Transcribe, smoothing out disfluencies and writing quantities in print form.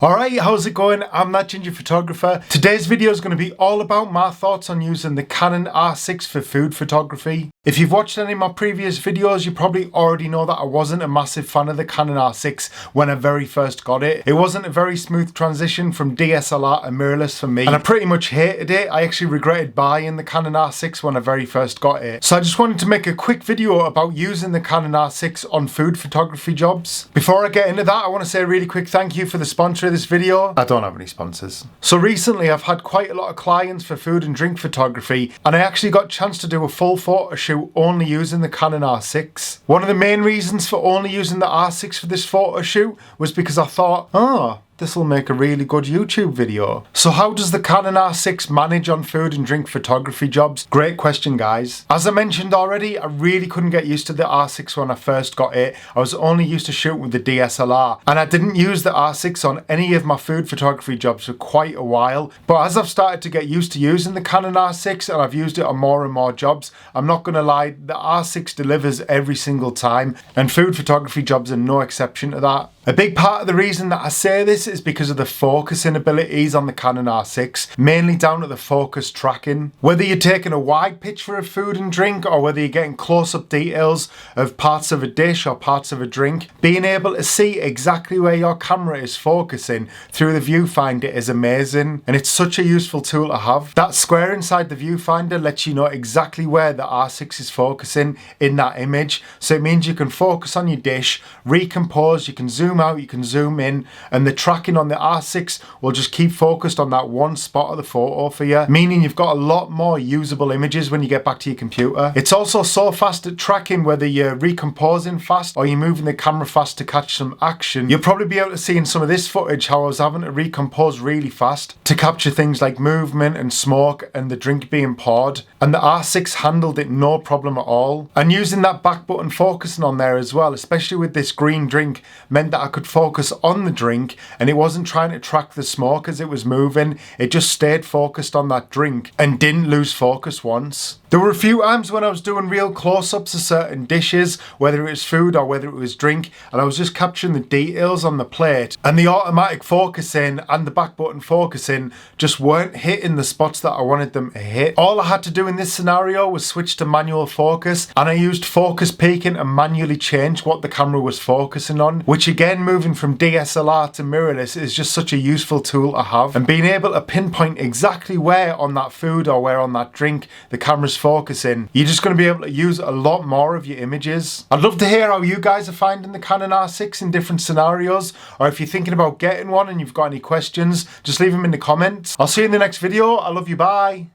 Alright, how's it going? I'm that ginger photographer. Today's video is going to be all about my thoughts on using the Canon R6 for food photography. If you've watched any of my previous videos, you probably already know that I wasn't a massive fan of the Canon R6 when I very first got it. It wasn't a very smooth transition from DSLR and mirrorless for me, and I pretty much hated it. I actually regretted buying the Canon R6 when I very first got it. So I just wanted to make a quick video about using the Canon R6 on food photography jobs. Before I get into that, I want to say a really quick thank you for the sponsor of this video. I don't have any sponsors. So recently I've had quite a lot of clients for food and drink photography, and I actually got a chance to do a full photo shoot only using the Canon R6. One of the main reasons for only using the R6 for this photo shoot was because I thought, this will make a really good YouTube video. So how does the Canon R6 manage on food and drink photography jobs? Great question, guys. As I mentioned already, I really couldn't get used to the R6 when I first got it. I was only used to shooting with the DSLR, and I didn't use the R6 on any of my food photography jobs for quite a while. But as I've started to get used to using the Canon R6 and I've used it on more and more jobs, I'm not gonna lie, the R6 delivers every single time, and food photography jobs are no exception to that. A big part of the reason that I say this is because of the focusing abilities on the Canon R6, mainly down to the focus tracking. Whether you're taking a wide picture of food and drink, or whether you're getting close-up details of parts of a dish or parts of a drink, being able to see exactly where your camera is focusing through the viewfinder is amazing, and it's such a useful tool to have. That square inside the viewfinder lets you know exactly where the R6 is focusing in that image, so it means you can focus on your dish, recompose, you can zoom out, you can zoom in, and the tracking on the R6 will just keep focused on that one spot of the photo for you, meaning you've got a lot more usable images when you get back to your computer. It's also so fast at tracking whether you're recomposing fast or you're moving the camera fast to catch some action. You'll probably be able to see in some of this footage how I was having to recompose really fast to capture things like movement and smoke and the drink being poured, and the R6 handled it no problem at all. And using that back button focusing on there as well, especially with this green drink, meant that I could focus on the drink and it wasn't trying to track the smoke as it was moving. It just stayed focused on that drink and didn't lose focus once. There were a few times when I was doing real close-ups of certain dishes, whether it was food or whether it was drink, and I was just capturing the details on the plate, and the automatic focusing and the back button focusing just weren't hitting the spots that I wanted them to hit. All I had to do in this scenario was switch to manual focus, and I used focus peaking and manually change what the camera was focusing on, which again, moving from DSLR to mirrorless is just such a useful tool to have, and being able to pinpoint exactly where on that food or where on that drink the camera's focusing, you're just going to be able to use a lot more of your images. I'd love to hear how you guys are finding the Canon R6 in different scenarios, or if you're thinking about getting one and you've got any questions, just leave them in the comments. I'll see you in the next video. I love you, bye.